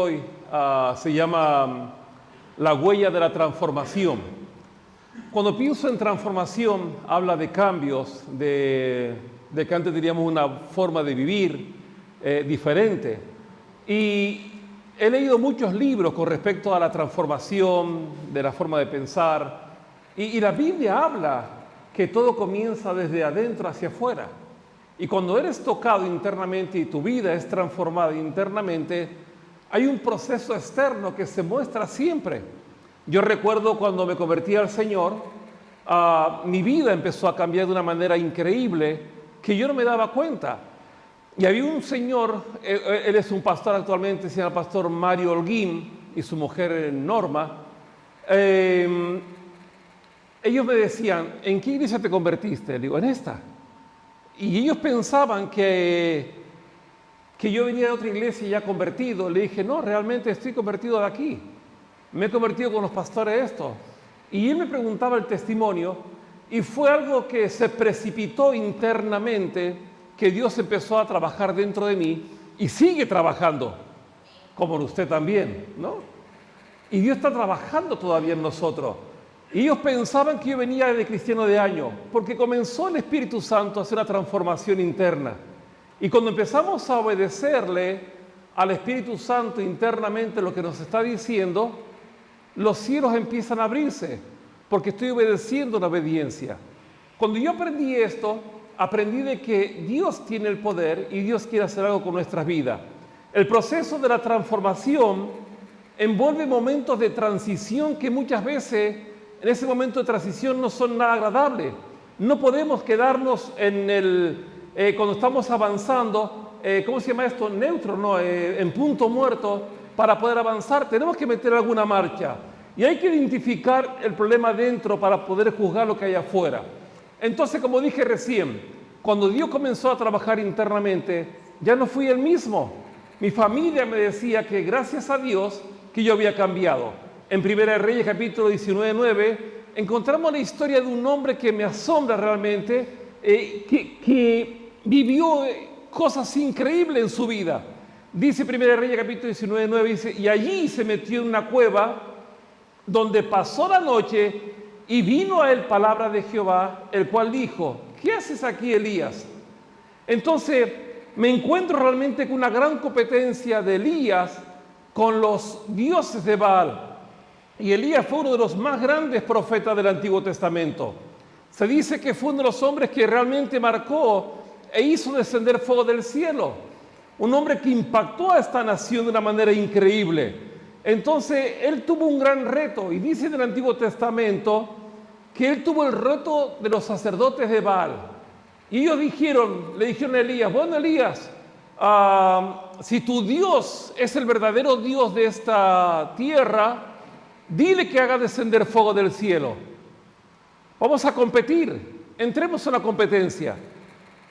Hoy se llama la huella de la transformación. Cuando pienso en transformación, habla de cambios, de que antes teníamos una forma de vivir diferente. Y he leído muchos libros con respecto a la transformación, de la forma de pensar. Y la Biblia habla que todo comienza desde adentro hacia afuera. Y cuando eres tocado internamente y tu vida es transformada internamente, hay un proceso externo que se muestra siempre. Yo recuerdo cuando me convertí al Señor, mi vida empezó a cambiar de una manera increíble que yo no me daba cuenta. Y había un señor, él es un pastor actualmente, se llama el pastor Mario Holguín y su mujer Norma. Ellos me decían, ¿en qué iglesia te convertiste? Le digo, en esta. Y ellos pensaban que yo venía de otra iglesia ya convertido. Le dije, no, realmente estoy convertido de aquí. Me he convertido con los pastores estos. Y él me preguntaba el testimonio y fue algo que se precipitó internamente, que Dios empezó a trabajar dentro de mí y sigue trabajando, como en usted también, ¿no? Y Dios está trabajando todavía en nosotros. Y ellos pensaban que yo venía de cristiano de año, porque comenzó el Espíritu Santo a hacer una transformación interna. Y cuando empezamos a obedecerle al Espíritu Santo internamente lo que nos está diciendo, los cielos empiezan a abrirse, porque estoy obedeciendo la obediencia. Cuando yo aprendí esto, aprendí de que Dios tiene el poder y Dios quiere hacer algo con nuestras vidas. El proceso de la transformación envuelve momentos de transición que muchas veces, en ese momento de transición, no son nada agradables. No podemos quedarnos cuando estamos avanzando, ¿cómo se llama esto? Neutro, ¿no? En punto muerto, para poder avanzar. Tenemos que meter alguna marcha. Y hay que identificar el problema dentro para poder juzgar lo que hay afuera. Entonces, como dije recién, cuando Dios comenzó a trabajar internamente, ya no fui el mismo. Mi familia me decía que gracias a Dios que yo había cambiado. En Primera de Reyes, capítulo 19:9, encontramos la historia de un hombre que me asombra realmente, que vivió cosas increíbles en su vida. Dice Primera de Reyes, capítulo 19:9, dice, y allí se metió en una cueva donde pasó la noche y vino a él palabra de Jehová, el cual dijo, ¿qué haces aquí, Elías? Entonces me encuentro realmente con una gran competencia de Elías con los dioses de Baal. Y Elías fue uno de los más grandes profetas del Antiguo Testamento. Se dice que fue uno de los hombres que realmente marcó e hizo descender fuego del cielo. Un hombre que impactó a esta nación de una manera increíble. Entonces, él tuvo un gran reto. Y dice en el Antiguo Testamento que él tuvo el reto de los sacerdotes de Baal. Y ellos le dijeron a Elías, bueno, Elías, si tu Dios es el verdadero Dios de esta tierra, dile que haga descender fuego del cielo. Vamos a competir, entremos en la competencia.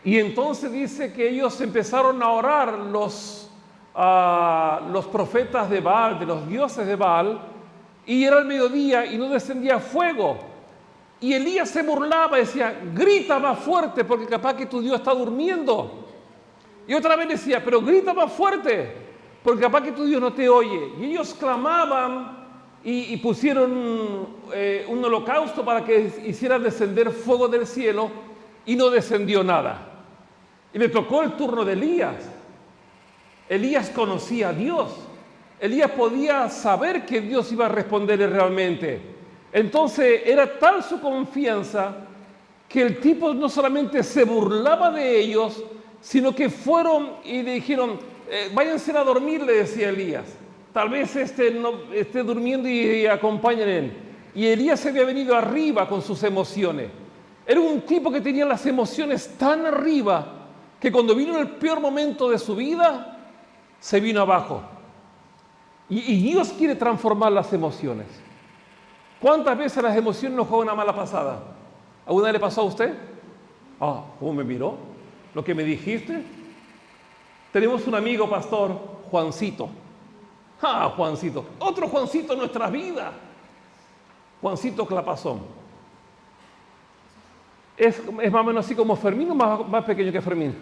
Y entonces dice que ellos empezaron a orar los profetas de Baal, de los dioses de Baal, y era el mediodía y no descendía fuego. Y Elías se burlaba y decía, grita más fuerte porque capaz que tu Dios está durmiendo. Y otra vez decía, pero grita más fuerte porque capaz que tu Dios no te oye. Y ellos clamaban y pusieron un holocausto para que hiciera descender fuego del cielo y no descendió nada. Y le tocó el turno de Elías. Elías conocía a Dios. Elías podía saber que Dios iba a responderle realmente. Entonces era tal su confianza que el tipo no solamente se burlaba de ellos, sino que fueron y le dijeron, váyanse a dormir, le decía Elías. Tal vez esté durmiendo y acompañen a él. Y Elías se había venido arriba con sus emociones. Era un tipo que tenía las emociones tan arriba que cuando vino el peor momento de su vida, se vino abajo. Y Dios quiere transformar las emociones. ¿Cuántas veces las emociones nos juegan una mala pasada? ¿Alguna vez le pasó a usted? ¿Cómo me miró? ¿Lo que me dijiste? Tenemos un amigo pastor, Juancito. Juancito. Otro Juancito en nuestras vidas. Juancito Clapazón. Es más o menos así como Fermín o más pequeño que Fermín.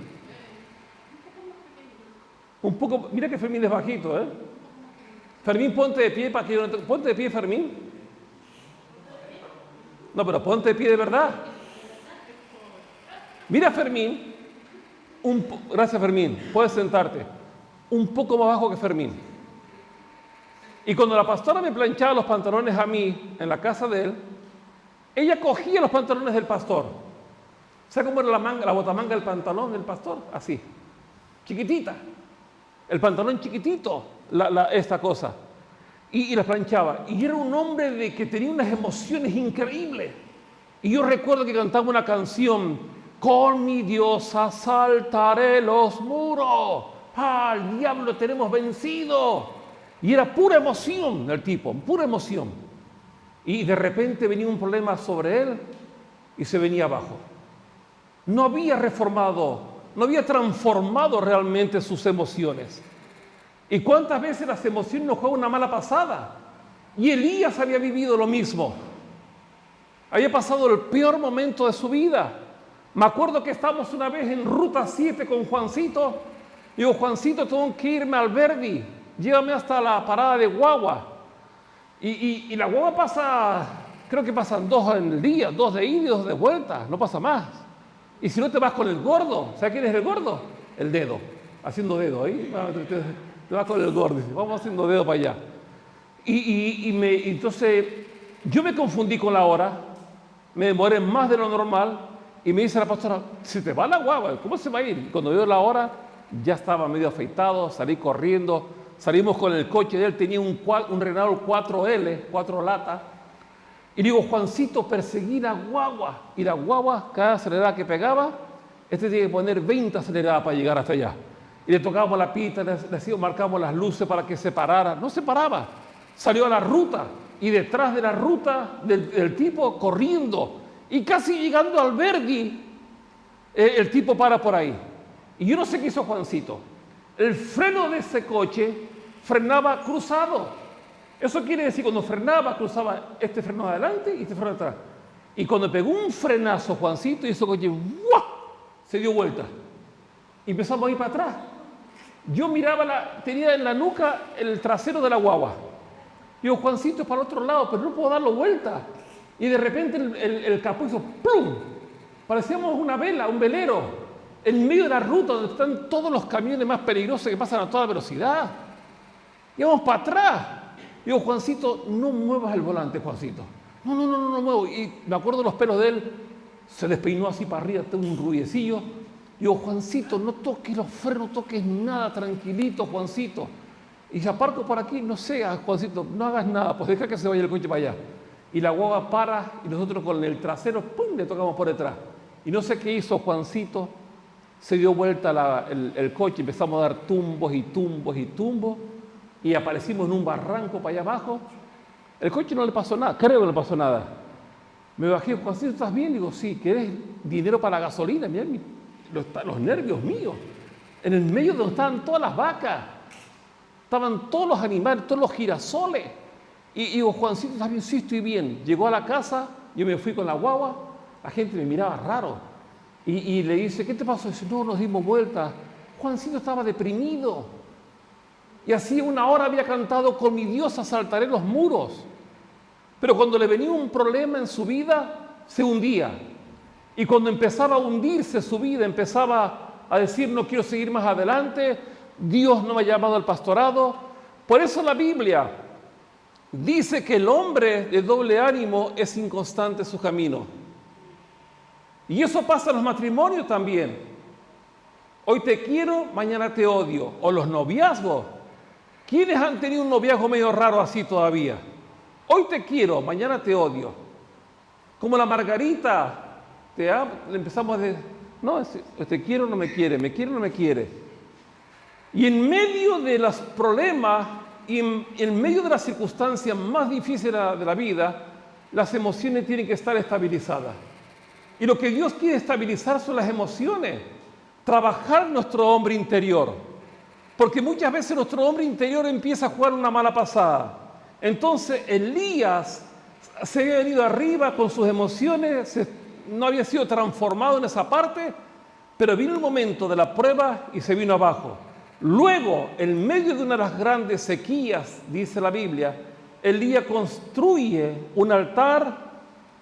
Un poco, mira que Fermín es bajito, ¿eh? Fermín, ponte de pie para que yo no te... Ponte de pie, Fermín. No, pero ponte de pie de verdad. Mira, Fermín. Gracias, Fermín. Puedes sentarte. Un poco más bajo que Fermín. Y cuando la pastora me planchaba los pantalones a mí en la casa de él, ella cogía los pantalones del pastor. ¿Sabe cómo era la botamanga del pantalón del pastor? Así, chiquitita. El pantalón chiquitito, esta cosa. Y la planchaba. Y era un hombre que tenía unas emociones increíbles. Y yo recuerdo que cantaba una canción: con mi Dios asaltaré los muros. Al diablo tenemos vencido. Y era pura emoción el tipo, pura emoción. Y de repente venía un problema sobre él y se venía abajo. No había reformado, no había transformado realmente sus emociones. ¿Y cuántas veces las emociones nos juegan una mala pasada? Y Elías había vivido lo mismo. Había pasado el peor momento de su vida. Me acuerdo que estábamos una vez en Ruta 7 con Juancito. Digo, Juancito, tengo que irme al Verdi. Llévame hasta la parada de guagua. Y la guagua pasa, creo que pasan 2 en el día, 2 de ida y 2 de vuelta, no pasa más. Y si no, te vas con el gordo. ¿Sabes quién es el gordo? El dedo, haciendo dedo ahí. Te vas con el gordo, vamos haciendo dedo para allá. Entonces, yo me confundí con la hora, me demoré más de lo normal, y me dice la pastora: se te va la guagua, ¿cómo se va a ir? Y cuando veo la hora, ya estaba medio afeitado, salí corriendo. Salimos con el coche de él, tenía un Renault 4L, 4 latas. Y digo, Juancito, perseguí la guagua. Y la guagua, cada acelerada que pegaba, tiene que poner 20 aceleradas para llegar hasta allá. Y le tocábamos la pita, le marcábamos las luces para que se parara. No se paraba. Salió a la ruta. Y detrás de la ruta del tipo corriendo. Y casi llegando al Verdi, el tipo para por ahí. Y yo no sé qué hizo Juancito. El freno de ese coche frenaba cruzado. Eso quiere decir, cuando frenaba, cruzaba este freno adelante y este freno atrás. Y cuando pegó un frenazo Juancito, y ese coche ¡guau!, se dio vuelta. Y empezamos a ir para atrás. Yo miraba, tenía en la nuca el trasero de la guagua. Digo, Juancito es para el otro lado, pero no puedo darlo vuelta. Y de repente el capó hizo ¡plum! Parecíamos una vela, un velero. En medio de la ruta donde están todos los camiones más peligrosos que pasan a toda velocidad. Y vamos para atrás. Digo, Juancito, no muevas el volante, Juancito. No muevo. Y me acuerdo los pelos de él, se despeinó así para arriba, tengo un rubiecillo. Digo, Juancito, no toques los frenos, no toques nada, tranquilito, Juancito. Y si aparco por aquí, no sé, Juancito, no hagas nada, pues deja que se vaya el coche para allá. Y la guagua para y nosotros con el trasero, ¡pum!, le tocamos por detrás. Y no sé qué hizo Juancito. Se dio vuelta el coche, empezamos a dar tumbos y tumbos y tumbos, y aparecimos en un barranco para allá abajo. El coche no le pasó nada, creo que no le pasó nada. Me bajé: Juancito, ¿estás bien? Digo, sí. ¿Querés dinero para la gasolina? Mirá los nervios míos. En el medio donde estaban todas las vacas, estaban todos los animales, todos los girasoles. Y digo, Juancito, ¿estás bien? Sí, estoy bien. Llegó a la casa, yo me fui con la guagua, la gente me miraba raro. Y le dice, ¿qué te pasó? Dice, no, nos dimos vuelta. Juancito estaba deprimido. Y así 1 hora había cantado: con mi Dios asaltaré los muros. Pero cuando le venía un problema en su vida, se hundía. Y cuando empezaba a hundirse su vida, empezaba a decir, no quiero seguir más adelante, Dios no me ha llamado al pastorado. Por eso la Biblia dice que el hombre de doble ánimo es inconstante en su camino. Y eso pasa en los matrimonios también. Hoy te quiero, mañana te odio. O los noviazgos. ¿Quiénes han tenido un noviazgo medio raro así todavía? Hoy te quiero, mañana te odio. Como la Margarita, le empezamos a decir, no, te quiero, no me quiere, me quiere, no me quiere. Y en medio de los problemas y en medio de las circunstancias más difíciles de la vida, las emociones tienen que estar estabilizadas. Y lo que Dios quiere estabilizar son las emociones, trabajar nuestro hombre interior. Porque muchas veces nuestro hombre interior empieza a jugar una mala pasada. Entonces Elías se había venido arriba con sus emociones, no había sido transformado en esa parte, pero vino el momento de la prueba y se vino abajo. Luego, en medio de una de las grandes sequías, dice la Biblia, Elías construye un altar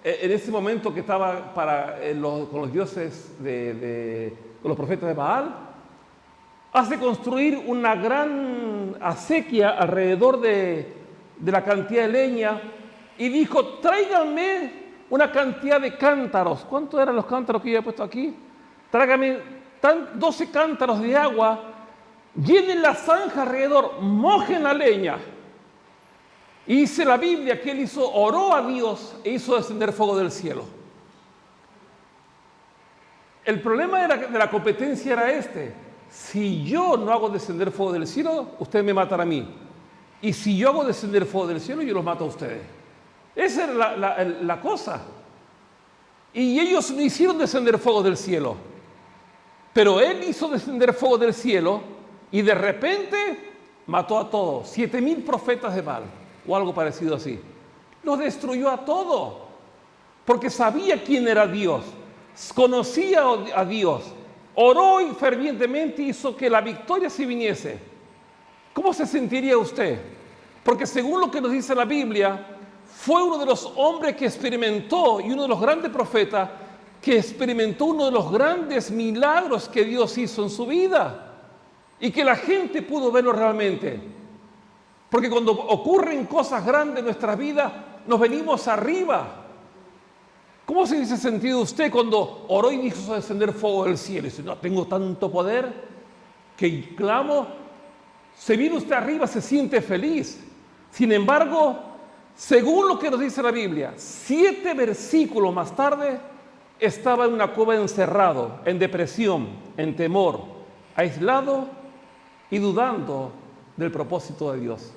en ese momento que estaba con los dioses con los profetas de Baal. Hace construir una gran acequia alrededor de la cantidad de leña y dijo, tráiganme una cantidad de cántaros. ¿Cuántos eran los cántaros que yo he puesto aquí? Tráiganme 12 cántaros de agua, llenen la zanja alrededor, mojen la leña. Y dice la Biblia que él oró a Dios e hizo descender fuego del cielo. El problema de la competencia era este. Si yo no hago descender fuego del cielo, ustedes me matan a mí. Y si yo hago descender fuego del cielo, yo los mato a ustedes. Esa era la cosa. Y ellos no hicieron descender fuego del cielo. Pero él hizo descender fuego del cielo y de repente mató a todos. 7,000 profetas de Baal o algo parecido así. Los destruyó a todos. Porque sabía quién era Dios. Conocía a Dios. Oró y fervientemente hizo que la victoria se viniese. ¿Cómo se sentiría usted? Porque según lo que nos dice la Biblia, fue uno de los hombres que experimentó y uno de los grandes profetas que experimentó uno de los grandes milagros que Dios hizo en su vida y que la gente pudo verlo realmente. Porque cuando ocurren cosas grandes en nuestras vidas, nos venimos arriba. ¿Cómo se dice sentido usted cuando oró y hizo descender fuego del cielo? Y dice, no, tengo tanto poder que clamo. Se viene usted arriba, se siente feliz. Sin embargo, según lo que nos dice la Biblia, 7 versículos más tarde, estaba en una cueva encerrado, en depresión, en temor, aislado y dudando del propósito de Dios.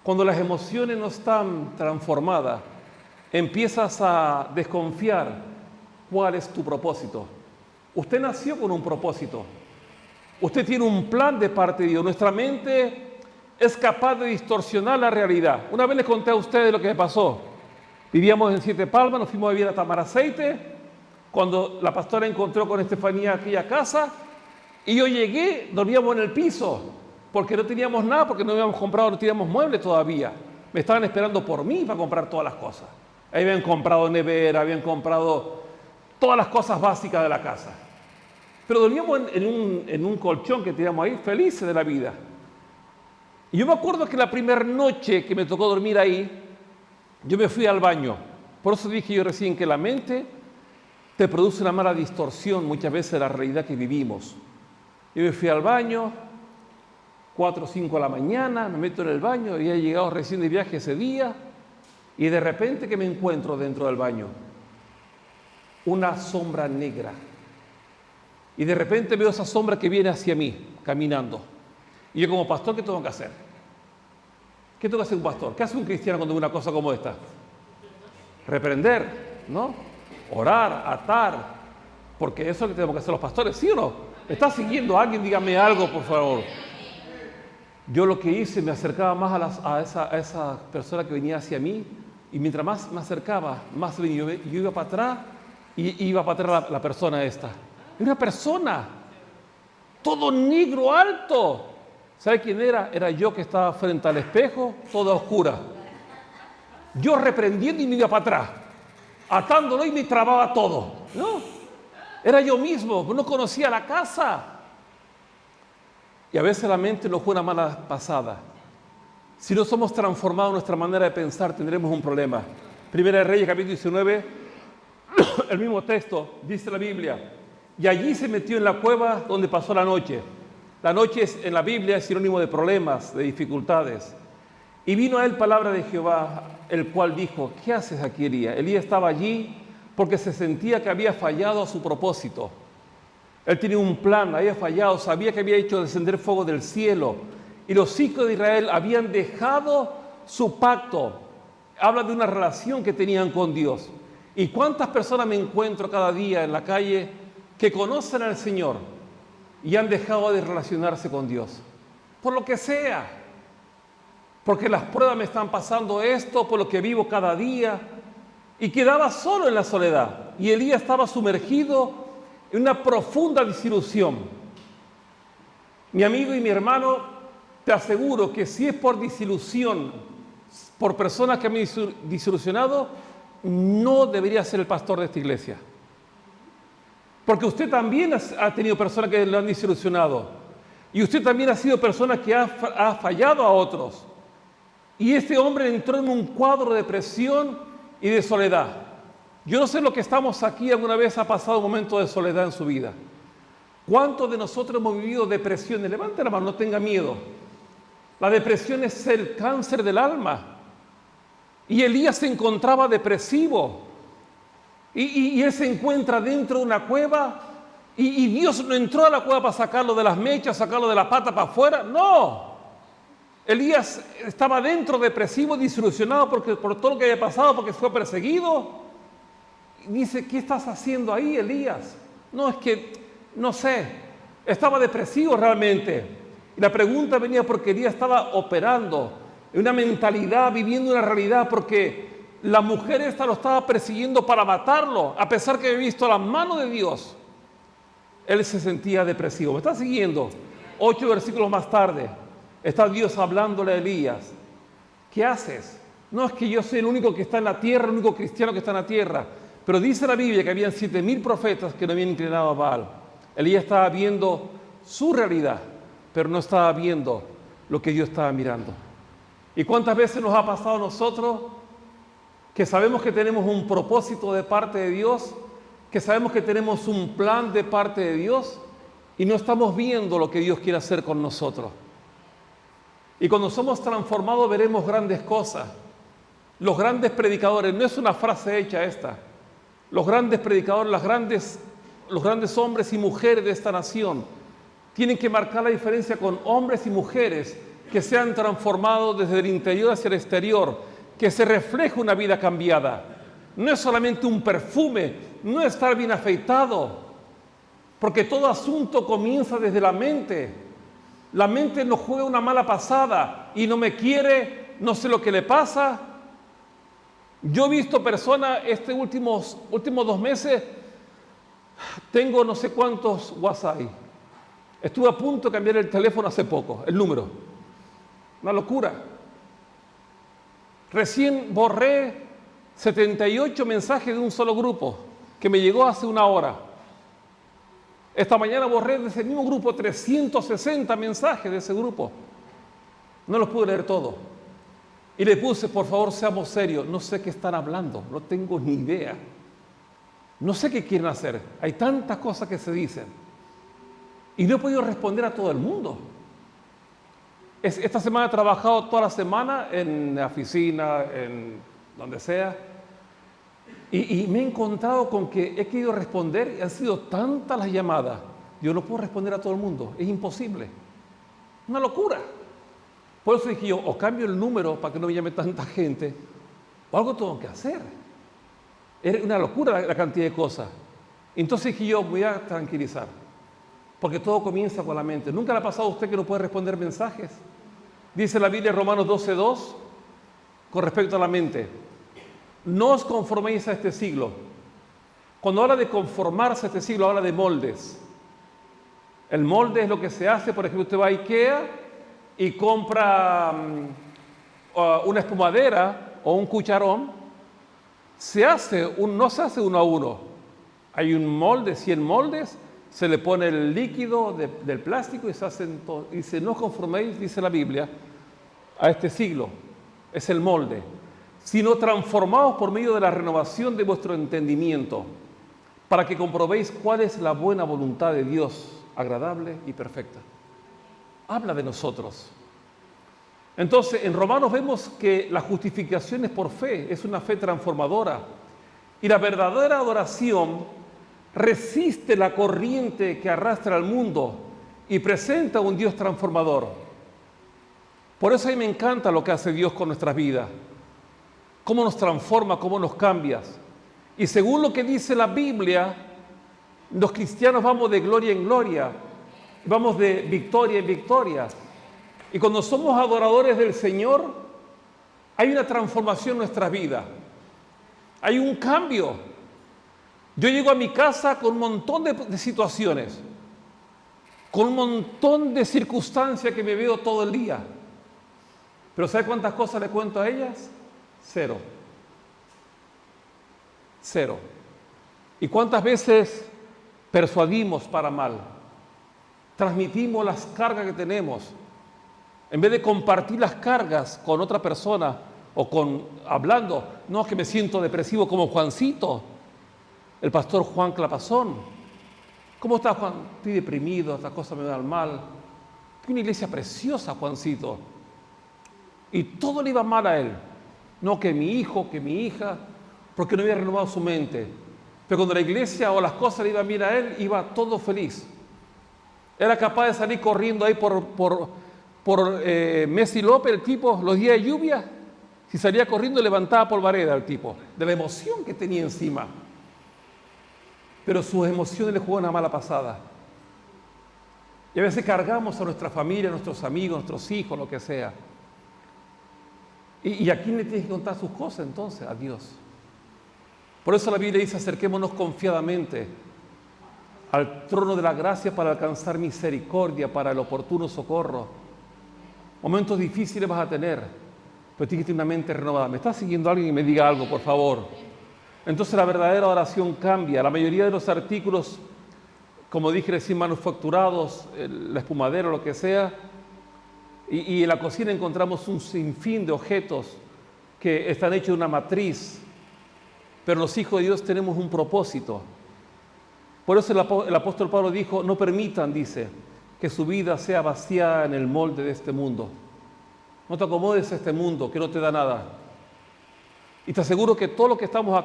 Cuando las emociones no están transformadas, empiezas a desconfiar cuál es tu propósito. Usted nació con un propósito. Usted tiene un plan de parte de Dios. Nuestra mente es capaz de distorsionar la realidad. Una vez les conté a ustedes lo que me pasó. Vivíamos en Siete Palmas, nos fuimos a vivir a Tamaraceite. Cuando la pastora encontró con Estefanía aquella casa, y yo llegué, dormíamos en el piso, porque no teníamos nada, porque no habíamos comprado, no teníamos muebles todavía. Me estaban esperando por mí para comprar todas las cosas. Ahí habían comprado nevera, habían comprado todas las cosas básicas de la casa. Pero dormíamos en un colchón que teníamos ahí, felices de la vida. Y yo me acuerdo que la primera noche que me tocó dormir ahí, yo me fui al baño. Por eso dije yo recién que la mente te produce una mala distorsión muchas veces de la realidad que vivimos. Yo me fui al baño, 4 o 5 de la mañana, me meto en el baño, había llegado recién de viaje ese día, y de repente que me encuentro dentro del baño, una sombra negra. Y de repente veo esa sombra que viene hacia mí, caminando. Y yo como pastor, ¿qué tengo que hacer? ¿Qué tengo que hacer un pastor? ¿Qué hace un cristiano cuando ve una cosa como esta? Reprender, ¿no? Orar, atar, porque eso es lo que tenemos que hacer los pastores, ¿sí o no? ¿Me está siguiendo alguien? Dígame algo, por favor. Yo lo que hice, me acercaba más a esa persona que venía hacia mí, y mientras más me acercaba, más venía. Yo iba para atrás, y iba para atrás la persona esta. Una persona, todo negro, alto. ¿Sabe quién era? Era yo que estaba frente al espejo, toda oscura. Yo reprendiendo y me iba para atrás, atándolo y me trababa todo. No, era yo mismo, no conocía la casa. Y a veces la mente nos juega una mala pasada. Si no somos transformados en nuestra manera de pensar, tendremos un problema. Primera de Reyes, capítulo 19, el mismo texto, dice la Biblia. Y allí se metió en la cueva donde pasó la noche. La noche en la Biblia es sinónimo de problemas, de dificultades. Y vino a él palabra de Jehová, el cual dijo, ¿qué haces aquí, Elías? Elías estaba allí porque se sentía que había fallado a su propósito. Él tenía un plan, había fallado, sabía que había hecho descender fuego del cielo. Y los hijos de Israel habían dejado su pacto. Habla de una relación que tenían con Dios. ¿Y cuántas personas me encuentro cada día en la calle que conocen al Señor y han dejado de relacionarse con Dios? Por lo que sea. Porque las pruebas me están pasando esto, por lo que vivo cada día. Y quedaba solo en la soledad. Y Elías estaba sumergido en una profunda desilusión. Mi amigo y mi hermano, te aseguro que si es por desilusión, por personas que me han desilusionado, no debería ser el pastor de esta iglesia. Porque usted también ha tenido personas que lo han desilusionado. Y usted también ha sido persona que ha fallado a otros. Y este hombre entró en un cuadro de depresión y de soledad. Yo no sé lo que estamos aquí, alguna vez ha pasado un momento de soledad en su vida. ¿Cuántos de nosotros hemos vivido depresiones? Levante la mano, no tenga miedo. La depresión es el cáncer del alma. Y Elías se encontraba depresivo. Y él se encuentra dentro de una cueva. Y Dios no entró a la cueva para sacarlo de las mechas, sacarlo de la pata para afuera. No. Elías estaba dentro depresivo, desilusionado por todo lo que había pasado, porque fue perseguido. Y dice, ¿qué estás haciendo ahí, Elías? No, es que, no sé, estaba depresivo realmente. Y la pregunta venía porque Elías estaba operando en una mentalidad, viviendo una realidad, porque la mujer esta lo estaba persiguiendo para matarlo, a pesar que había visto la mano de Dios. Él se sentía depresivo. ¿Me está siguiendo? 8 versículos más tarde, está Dios hablándole a Elías. ¿Qué haces? No es que yo soy el único que está en la tierra, el único cristiano que está en la tierra. Pero dice la Biblia que habían 7,000 profetas que no habían inclinado a Baal. Elías estaba viendo su realidad, pero no estaba viendo lo que Dios estaba mirando. ¿Y cuántas veces nos ha pasado a nosotros que sabemos que tenemos un propósito de parte de Dios, que sabemos que tenemos un plan de parte de Dios y no estamos viendo lo que Dios quiere hacer con nosotros? Y cuando somos transformados veremos grandes cosas. Los grandes predicadores, no es una frase hecha esta, los grandes predicadores, los grandes hombres y mujeres de esta nación tienen que marcar la diferencia con hombres y mujeres que se han transformado desde el interior hacia el exterior, que se refleje una vida cambiada. No es solamente un perfume, no es estar bien afeitado, porque todo asunto comienza desde la mente. La mente nos juega una mala pasada y no me quiere, no sé lo que le pasa. Yo he visto personas estos últimos 2 meses, tengo no sé cuántos WhatsApp. Estuve a punto de cambiar el teléfono hace poco, el número. Una locura. Recién borré 78 mensajes de un solo grupo que me llegó hace 1 hora. Esta mañana borré de ese mismo grupo 360 mensajes de ese grupo. No los pude leer todos. Y le puse, por favor, seamos serios. No sé qué están hablando, no tengo ni idea. No sé qué quieren hacer. Hay tantas cosas que se dicen. Y no he podido responder a todo el mundo. Esta semana he trabajado toda la semana en la oficina, en donde sea. Y me he encontrado con que he querido responder y han sido tantas las llamadas. Yo no puedo responder a todo el mundo, es imposible. Una locura. Por eso dije yo, o cambio el número para que no me llame tanta gente, o algo tengo que hacer. Era una locura la cantidad de cosas. Entonces dije yo, voy a tranquilizar, porque todo comienza con la mente. ¿Nunca le ha pasado a usted que no puede responder mensajes? Dice la Biblia, Romanos 12:2, con respecto a la mente. No os conforméis a este siglo. Cuando habla de conformarse a este siglo, habla de moldes. El molde es lo que se hace, por ejemplo, usted va a IKEA y compra una espumadera o un cucharón. No se hace 1 a 1. Hay un molde, 100 moldes, se le pone el líquido del plástico y se hacen todo. Y dice, no os conforméis, dice la Biblia, a este siglo. Es el molde. Sino transformaos por medio de la renovación de vuestro entendimiento, para que comprobéis cuál es la buena voluntad de Dios, agradable y perfecta. Habla de nosotros. Entonces, en Romanos vemos que la justificación es por fe, es una fe transformadora. Y la verdadera adoración resiste la corriente que arrastra al mundo y presenta un Dios transformador. Por eso a mí me encanta lo que hace Dios con nuestras vidas. Cómo nos transforma, cómo nos cambia. Y según lo que dice la Biblia, los cristianos vamos de gloria en gloria, vamos de victoria en victoria. Y cuando somos adoradores del Señor, hay una transformación en nuestra vida. Hay un cambio. Yo llego a mi casa con un montón de situaciones, con un montón de circunstancias que me veo todo el día. Pero ¿sabe cuántas cosas le cuento a ellas? Cero. Cero. ¿Y cuántas veces persuadimos para mal? Transmitimos las cargas que tenemos. En vez de compartir las cargas con otra persona o hablando, no, es que me siento depresivo como Juancito, el pastor Juan Clapazón. ¿Cómo estás, Juan? Estoy deprimido, estas cosas me dan mal. Tiene una iglesia preciosa, Juancito. Y todo le iba mal a él. No, que mi hijo, que mi hija, porque no había renovado su mente. Pero cuando la iglesia o las cosas le iban bien a él, iba todo feliz. Era capaz de salir corriendo ahí por Messi López, el tipo, los días de lluvia. Si salía corriendo, levantaba polvareda el tipo, de la emoción que tenía encima. Pero sus emociones le jugaban una mala pasada. Y a veces cargamos a nuestra familia, a nuestros amigos, a nuestros hijos, lo que sea. ¿Y a quién le tienes que contar sus cosas entonces? A Dios. Por eso la Biblia dice, acerquémonos confiadamente al trono de la gracia para alcanzar misericordia, para el oportuno socorro. Momentos difíciles vas a tener, pero tienes que tener una mente renovada. ¿Me está siguiendo alguien y me diga algo, por favor? Entonces la verdadera oración cambia. La mayoría de los artículos, como dije recién, manufacturados, la espumadera o lo que sea, y en la cocina encontramos un sinfín de objetos que están hechos de una matriz, pero los hijos de Dios tenemos un propósito. Por eso el apóstol Pablo dijo, no permitan, dice, que su vida sea vaciada en el molde de este mundo. No te acomodes a este mundo que no te da nada. Y te aseguro que todos los que estamos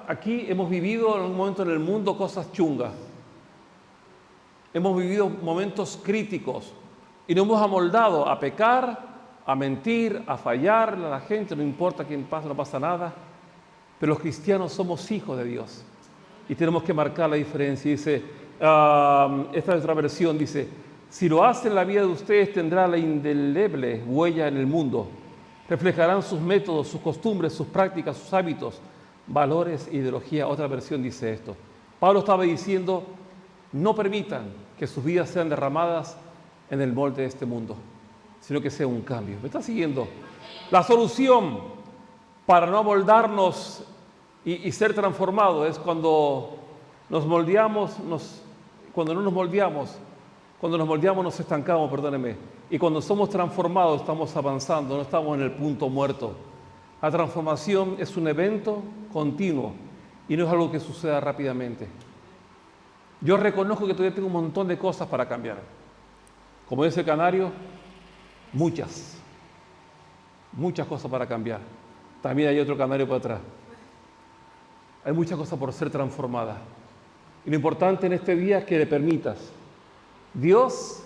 aquí hemos vivido en un momento en el mundo cosas chungas. Hemos vivido momentos críticos y nos hemos amoldado a pecar, a mentir, a fallar a la gente, no importa quién pasa, no pasa nada. Pero los cristianos somos hijos de Dios y tenemos que marcar la diferencia. Dice, esta es otra versión, dice, si lo hacen, la vida de ustedes tendrá la indeleble huella en el mundo. Reflejarán sus métodos, sus costumbres, sus prácticas, sus hábitos, valores e ideología. Otra versión dice esto. Pablo estaba diciendo, no permitan que sus vidas sean derramadas en el molde de este mundo, sino que sea un cambio. ¿Me está siguiendo? La solución para no amoldarnos y ser transformados es cuando nos moldeamos, cuando nos moldeamos nos estancamos, perdónenme. Y cuando somos transformados estamos avanzando, no estamos en el punto muerto. La transformación es un evento continuo y no es algo que suceda rápidamente. Yo reconozco que todavía tengo un montón de cosas para cambiar. Como dice el canario, muchas cosas para cambiar. También hay otro canario para atrás. Hay muchas cosas por ser transformadas. Y lo importante en este día es que le permitas. Dios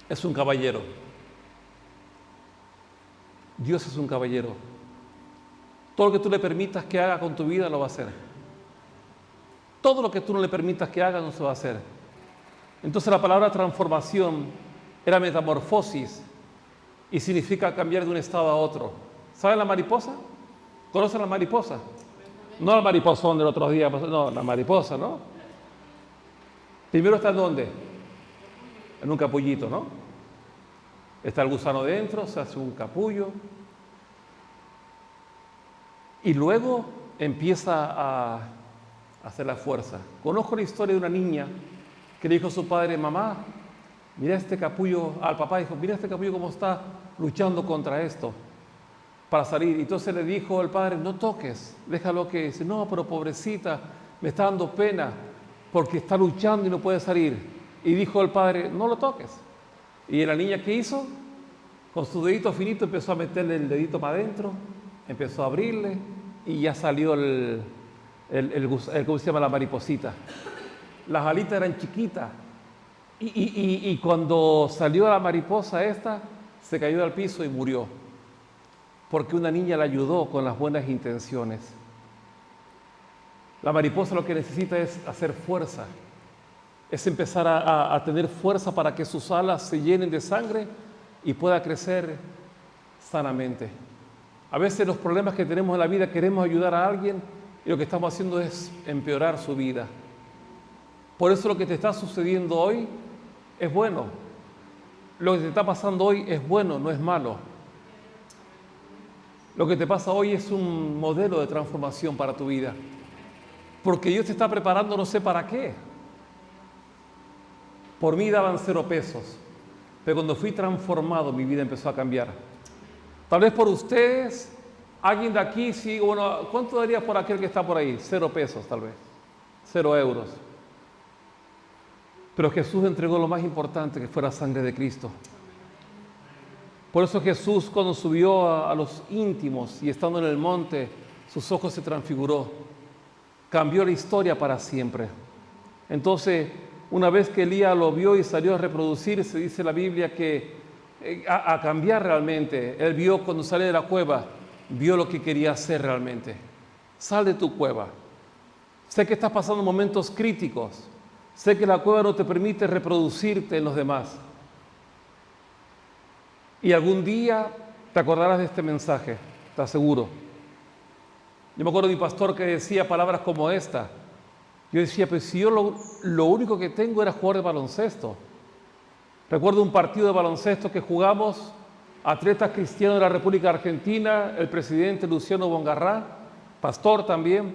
es un caballero. Dios es un caballero. Todo lo que tú le permitas que haga con tu vida lo va a hacer. Todo lo que tú no le permitas que haga no se va a hacer. Entonces la palabra transformación era metamorfosis y significa cambiar de un estado a otro. ¿Saben la mariposa? ¿Conocen la mariposa? No el mariposón del otro día, no, la mariposa, ¿no? Primero está en ¿dónde? En un capullito, ¿no? Está el gusano dentro, se hace un capullo y luego empieza a hacer la fuerza. Conozco la historia de una niña que le dijo a su padre, mamá, mira este capullo, al papá dijo, mira este capullo cómo está luchando contra esto para salir. Y entonces le dijo el padre, no toques, déjalo que dice, no, pero pobrecita, me está dando pena porque está luchando y no puede salir. Y dijo el padre, no lo toques. Y la niña, ¿qué hizo? Con su dedito finito empezó a meterle el dedito para adentro, empezó a abrirle y ya salió ¿cómo se llama? La mariposita. Las alitas eran chiquitas. Y cuando salió la mariposa esta, se cayó al piso y murió. Porque una niña la ayudó con las buenas intenciones. La mariposa lo que necesita es hacer fuerza. Es empezar a tener fuerza para que sus alas se llenen de sangre y pueda crecer sanamente. A veces los problemas que tenemos en la vida queremos ayudar a alguien y lo que estamos haciendo es empeorar su vida. Por eso lo que te está sucediendo hoy es bueno. Lo que te está pasando hoy es bueno, no es malo. Lo que te pasa hoy es un modelo de transformación para tu vida. Porque Dios te está preparando no sé para qué. Por mí daban 0 pesos. Pero cuando fui transformado, mi vida empezó a cambiar. Tal vez por ustedes, alguien de aquí, sí, bueno, ¿cuánto daría por aquel que está por ahí? 0 pesos tal vez, 0 euros. Pero Jesús entregó lo más importante, que fue la sangre de Cristo. Por eso Jesús, cuando subió a los íntimos y estando en el monte, sus ojos se transfiguró. Cambió la historia para siempre. Entonces, una vez que Elías lo vio y salió a reproducirse, dice la Biblia que a cambiar realmente. Él vio cuando sale de la cueva, vio lo que quería hacer realmente. Sal de tu cueva. Sé que estás pasando momentos críticos. Sé que la cueva no te permite reproducirte en los demás. Y algún día te acordarás de este mensaje, te aseguro. Yo me acuerdo de mi pastor que decía palabras como esta. Yo decía, pues si yo lo único que tengo era jugar de baloncesto. Recuerdo un partido de baloncesto que jugamos, atletas cristianos de la República Argentina, el presidente Luciano Bongarrá, pastor también,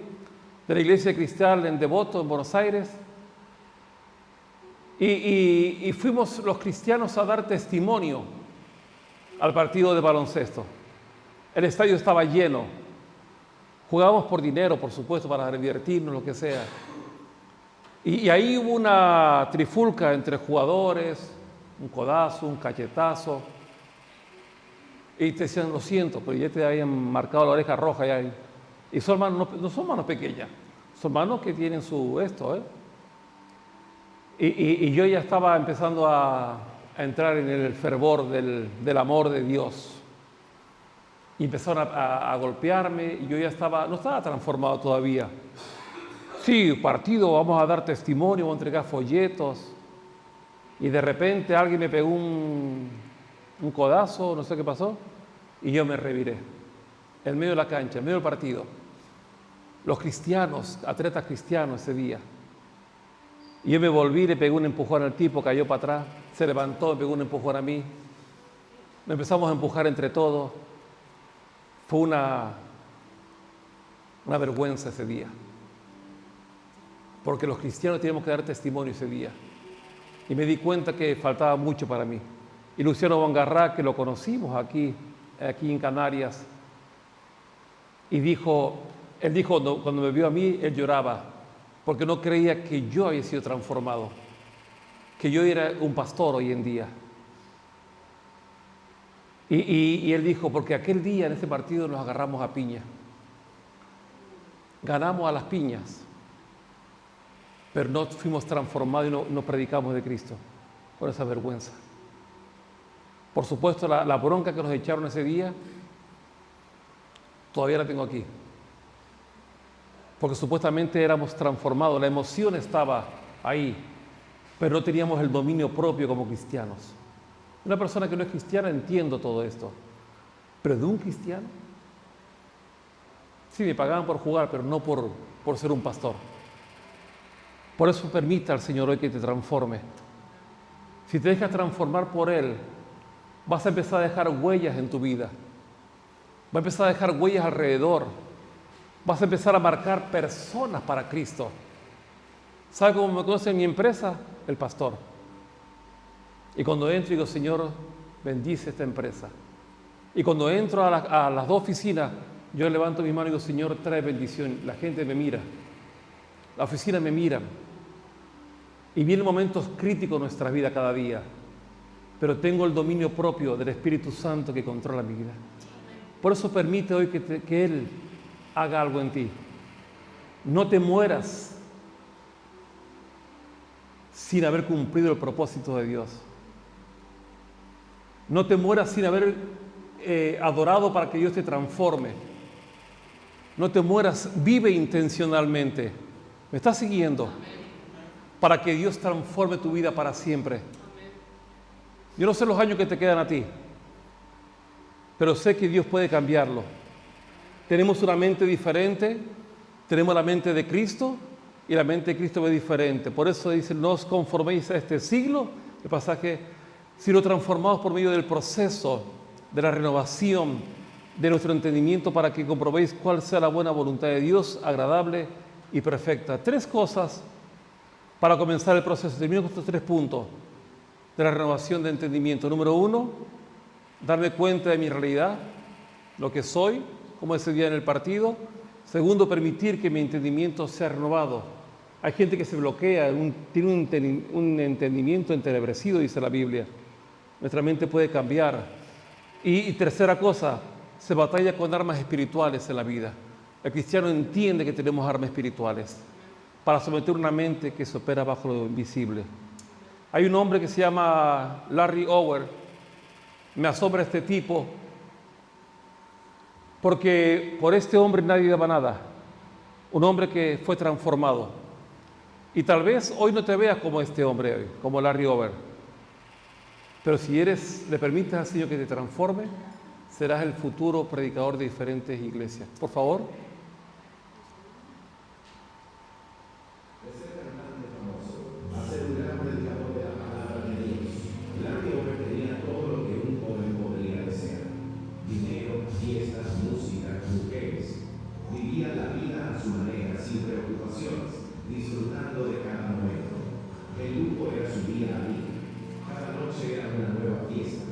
de la Iglesia Cristiana en Devoto, en Buenos Aires. Y fuimos los cristianos a dar testimonio al partido de baloncesto. El estadio estaba lleno. Jugábamos por dinero, por supuesto, para divertirnos, lo que sea. Y ahí hubo una trifulca entre jugadores, un codazo, un cachetazo. Y te decían, lo siento, pero ya te habían marcado la oreja roja. Y son manos, no son manos pequeñas, son manos que tienen su esto, ¿eh? Y yo ya estaba empezando a entrar en el fervor del amor de Dios. Y empezaron a golpearme y yo ya no estaba transformado todavía. Sí, partido, vamos a dar testimonio, vamos a entregar folletos. Y de repente alguien me pegó un codazo, no sé qué pasó, y yo me reviré. En medio de la cancha, en medio del partido. Los cristianos, atletas cristianos ese día. Y yo me volví, le pegué un empujón al tipo, cayó para atrás, se levantó, me pegó un empujón a mí. Nos empezamos a empujar entre todos. Fue una vergüenza ese día. Porque los cristianos teníamos que dar testimonio ese día. Y me di cuenta que faltaba mucho para mí. Y Luciano Bongarrá, que lo conocimos aquí en Canarias, y él dijo, cuando me vio a mí, él lloraba, porque no creía que yo había sido transformado, que yo era un pastor hoy en día. Y él dijo, porque aquel día en ese partido nos agarramos a piña. Ganamos a las piñas, pero no fuimos transformados y no predicamos de Cristo, por esa vergüenza. Por supuesto, la bronca que nos echaron ese día, todavía la tengo aquí. Porque supuestamente éramos transformados, la emoción estaba ahí, pero no teníamos el dominio propio como cristianos. Una persona que no es cristiana, entiendo todo esto, pero de un cristiano, sí, me pagaban por jugar, pero no por ser un pastor. Por eso permita al Señor hoy que te transforme. Si te dejas transformar por Él, vas a empezar a dejar huellas en tu vida. Vas a empezar a dejar huellas alrededor. Vas a empezar a marcar personas para Cristo. ¿Sabe cómo me conoce en mi empresa? El pastor. Y cuando entro digo, Señor, bendice esta empresa. Y cuando entro a las 2 oficinas, yo levanto mi mano y digo, Señor, trae bendición. La gente me mira. La oficina me mira. Y vienen momentos críticos en nuestra vida cada día. Pero tengo el dominio propio del Espíritu Santo que controla mi vida. Por eso permite hoy que Él haga algo en ti. No te mueras sin haber cumplido el propósito de Dios. No te mueras sin haber adorado para que Dios te transforme. No te mueras, vive intencionalmente. ¿Me estás siguiendo? Para que Dios transforme tu vida para siempre. Yo no sé los años que te quedan a ti, pero sé que Dios puede cambiarlo. Tenemos una mente diferente, tenemos la mente de Cristo y la mente de Cristo es diferente. Por eso dice, no os conforméis a este siglo, el pasaje, sino transformados por medio del proceso de la renovación de nuestro entendimiento para que comprobéis cuál sea la buena voluntad de Dios, agradable y perfecta. 3 cosas para comenzar el proceso. Termino con estos 3 puntos de la renovación de entendimiento. Número 1, darme cuenta de mi realidad, lo que soy, como ese día en el partido. Segundo, permitir que mi entendimiento sea renovado. Hay gente que se bloquea, tiene un entendimiento entenebrecido, dice la Biblia. Nuestra mente puede cambiar. Y tercera cosa, se batalla con armas espirituales en la vida. El cristiano entiende que tenemos armas espirituales para someter una mente que se opera bajo lo invisible. Hay un hombre que se llama Larry Over. Me asombra este tipo porque por este hombre nadie daba nada. Un hombre que fue transformado. Y tal vez hoy no te veas como este hombre, como Larry Over. Pero si le permites al Señor que te transforme, serás el futuro predicador de diferentes iglesias. Por favor. Ese cantante famoso va a ser un gran predicador de la palabra de Dios. Larry Over tenía todo lo que un joven podría desear: dinero, fiestas, música, mujeres. Vivía la vida a su manera, sin preocupaciones, disfrutando de cada momento. El lujo era su día a día. Cada noche era una nueva fiesta.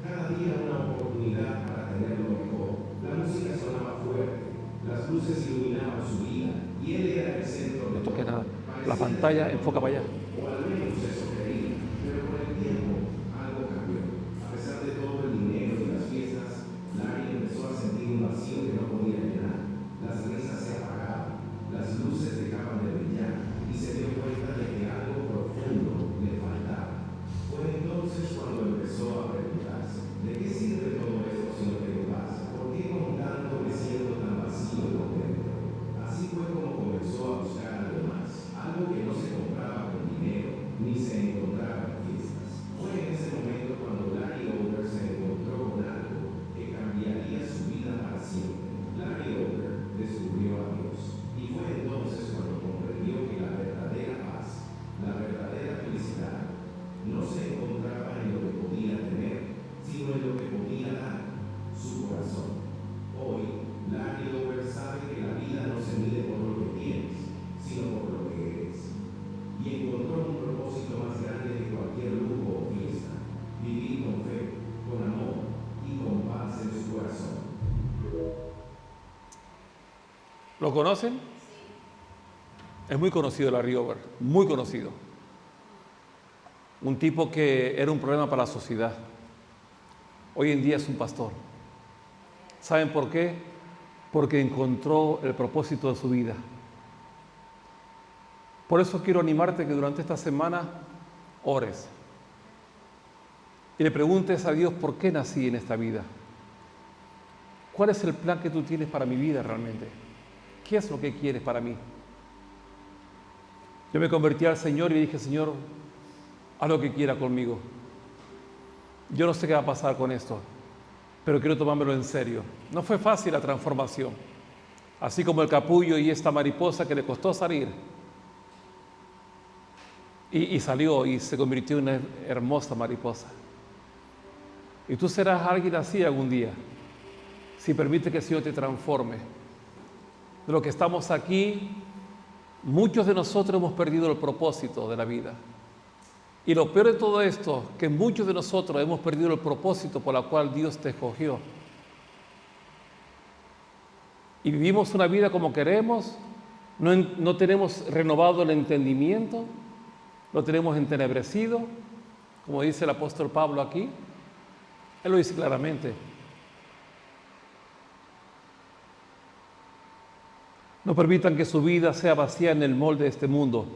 Cada día una oportunidad para tener lo mejor. La música sonaba fuerte, las luces iluminaban su vida y él era el centro de No toque todo. nada. La pantalla enfoca para allá. O al menos eso creía, pero con el tiempo algo cambió. A pesar de todo el dinero y las fiestas, Larry empezó a sentir un vacío que no podía llenar. Las risas se apagaban, las luces dejaban de brillar y se dio cuenta de que algo profundo le faltaba. Fue entonces cuando empezó a preguntarse: ¿de qué sirve todo esto si no tengo paz? ¿Por qué con tanto me siento tan vacío por dentro? Así fue como comenzó a buscar algo más, algo que no se compraba con dinero, ni se encontraba en fiestas. Fue en ese momento cuando Larry Over se encontró con algo que cambiaría su vida para siempre. Larry Over descubrió a Dios, y fue entonces cuando comprendió que la verdadera paz, la verdadera felicidad, no se encontraba en lo que podía tener, sino en lo que podía dar, su corazón. Hoy, Larry Over sabe que la vida no se mide por lo que tienes, sino por lo que eres. Y encontró un propósito más grande que cualquier lujo o fiesta: vivir con fe, con amor y con paz en su corazón. ¿Lo conocen? Es muy conocido Larry Over, muy conocido. Un tipo que era un problema para la sociedad. Hoy en día es un pastor. ¿Saben por qué? Porque encontró el propósito de su vida. Por eso quiero animarte que durante esta semana ores y le preguntes a Dios por qué nací en esta vida. ¿Cuál es el plan que tú tienes para mi vida realmente? ¿Qué es lo que quieres para mí? Yo me convertí al Señor y le dije: Señor, haz lo que quiera conmigo. Yo no sé qué va a pasar con esto, pero quiero tomármelo en serio. No fue fácil la transformación. Así como el capullo y esta mariposa que le costó salir. Y salió y se convirtió en una hermosa mariposa. Y tú serás alguien así algún día, si permite que el Señor te transforme. De lo que estamos aquí, muchos de nosotros hemos perdido el propósito de la vida. Y lo peor de todo esto, que muchos de nosotros hemos perdido el propósito por el cual Dios te escogió. Y vivimos una vida como queremos, no tenemos renovado el entendimiento, lo tenemos entenebrecido, como dice el apóstol Pablo aquí. Él lo dice claramente. No permitan que su vida sea vacía en el molde de este mundo.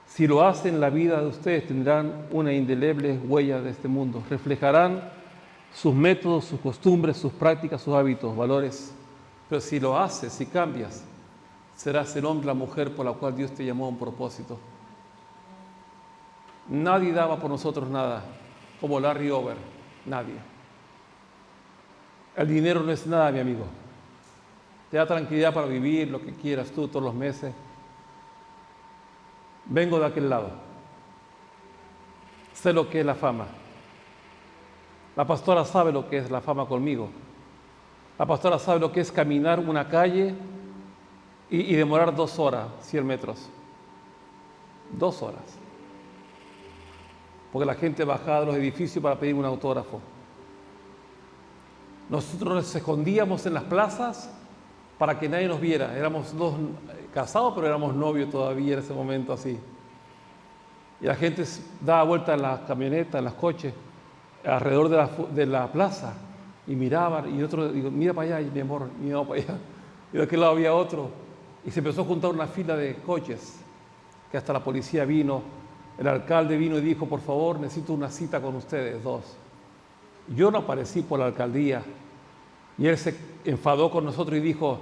Si lo hacen, la vida de ustedes tendrán una indeleble huella de este mundo. Reflejarán sus métodos, sus costumbres, sus prácticas, sus hábitos, valores. Pero si lo haces, si cambias, serás el hombre, la mujer por la cual Dios te llamó a un propósito. Nadie daba por nosotros nada, como Larry Over, nadie. El dinero no es nada, mi amigo. Te da tranquilidad para vivir lo que quieras tú todos los meses. Vengo de aquel lado. Sé lo que es la fama. La pastora sabe lo que es la fama conmigo. La pastora sabe lo que es caminar una calle y demorar 2 horas, 100 metros. 2 horas. Porque la gente bajaba de los edificios para pedir un autógrafo. Nosotros nos escondíamos en las plazas para que nadie nos viera. Éramos dos casados, pero éramos novios todavía en ese momento así. Y la gente daba vuelta en las camionetas, en los coches, alrededor de la plaza, y miraban, y otro digo, mira para allá, mi amor, mira para allá. Y de aquel lado había otro. Y se empezó a juntar una fila de coches, que hasta la policía vino, el alcalde vino y dijo, por favor, necesito una cita con ustedes dos. Yo no aparecí por la alcaldía. Y él se enfadó con nosotros y dijo,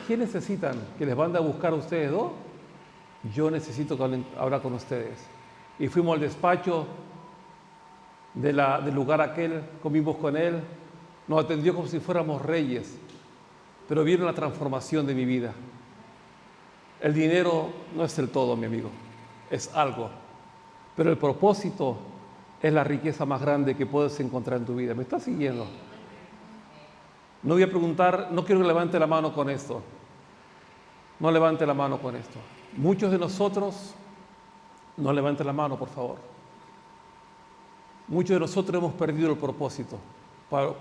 ¿qué necesitan? ¿Que les mande a buscar a ustedes dos? Yo necesito hablar con ustedes. Y fuimos al despacho del lugar aquel, comimos con él, nos atendió como si fuéramos reyes, pero vieron la transformación de mi vida. El dinero no es el todo, mi amigo, es algo, pero el propósito es la riqueza más grande que puedes encontrar en tu vida. ¿Me estás siguiendo? No voy a preguntar, no quiero que levante la mano con esto. No levante la mano con esto. Muchos de nosotros, no levante la mano, por favor. Muchos de nosotros hemos perdido el propósito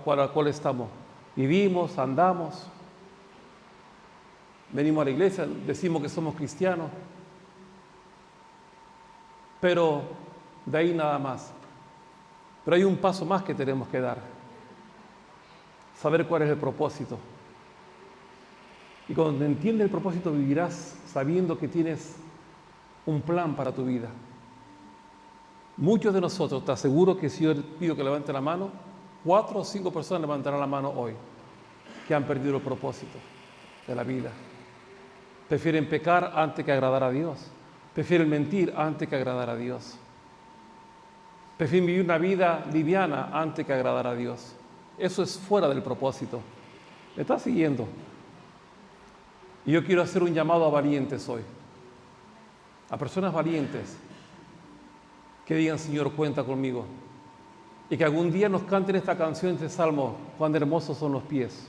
para el cual estamos. Vivimos, andamos, venimos a la iglesia, decimos que somos cristianos, pero de ahí nada más. Pero hay un paso más que tenemos que dar. Saber cuál es el propósito. Y cuando entiendes el propósito, vivirás sabiendo que tienes un plan para tu vida. Muchos de nosotros, te aseguro que si yo pido que levante la mano, 4 o 5 personas levantarán la mano hoy, que han perdido el propósito de la vida. Prefieren pecar antes que agradar a Dios. Prefieren mentir antes que agradar a Dios. Prefieren vivir una vida liviana antes que agradar a Dios. Eso es fuera del propósito. ¿Me estás siguiendo? Y yo quiero hacer un llamado a valientes hoy. A personas valientes que digan, Señor, cuenta conmigo. Y que algún día nos canten esta canción de Salmo, cuán hermosos son los pies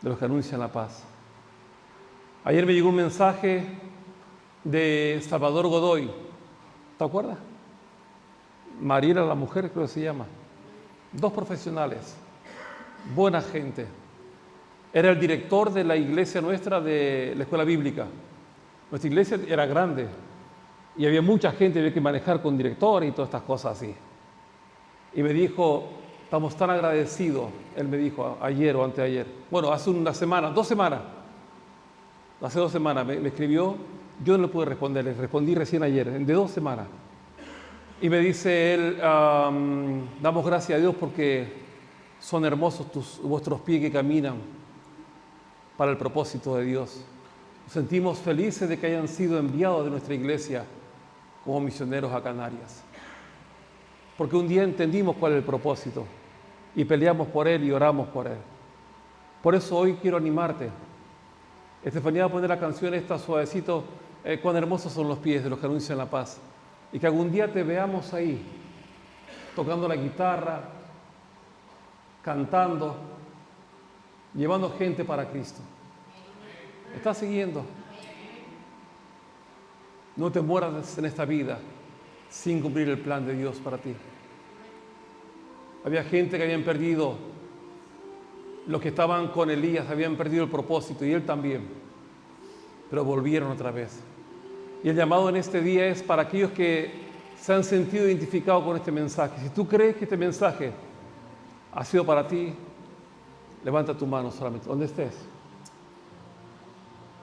de los que anuncian la paz. Ayer me llegó un mensaje de Salvador Godoy. ¿Te acuerdas? Mariela, la mujer, creo que se llama. 2 profesionales, buena gente. Era el director de la iglesia nuestra de la escuela bíblica. Nuestra iglesia era grande y había mucha gente, había que manejar con directores y todas estas cosas así. Y me dijo, estamos tan agradecidos, él me dijo ayer o anteayer, bueno, hace una semana, 2 semanas, hace 2 semanas me escribió, yo no le pude responder, le respondí recién ayer, de 2 semanas. Y me dice él, damos gracias a Dios porque son hermosos vuestros pies que caminan para el propósito de Dios. Nos sentimos felices de que hayan sido enviados de nuestra iglesia como misioneros a Canarias. Porque un día entendimos cuál es el propósito y peleamos por él y oramos por él. Por eso hoy quiero animarte. Estefanía va a poner la canción esta suavecito, cuán hermosos son los pies de los que anuncian la paz. Y que algún día te veamos ahí, tocando la guitarra, cantando, llevando gente para Cristo. ¿Me estás siguiendo? No te mueras en esta vida sin cumplir el plan de Dios para ti. Había gente que habían perdido, los que estaban con Elías habían perdido el propósito y él también, pero volvieron otra vez. Y el llamado en este día es para aquellos que se han sentido identificados con este mensaje. Si tú crees que este mensaje ha sido para ti, levanta tu mano solamente, donde estés.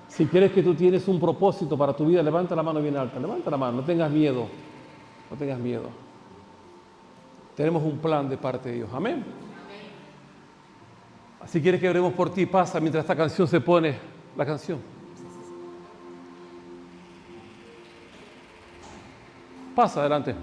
Si crees que tú tienes un propósito para tu vida, levanta la mano bien alta, levanta la mano, no tengas miedo, no tengas miedo. Tenemos un plan de parte de Dios, amén. Si quieres que oremos por ti, pasa mientras esta canción se pone, la canción. Pasa adelante.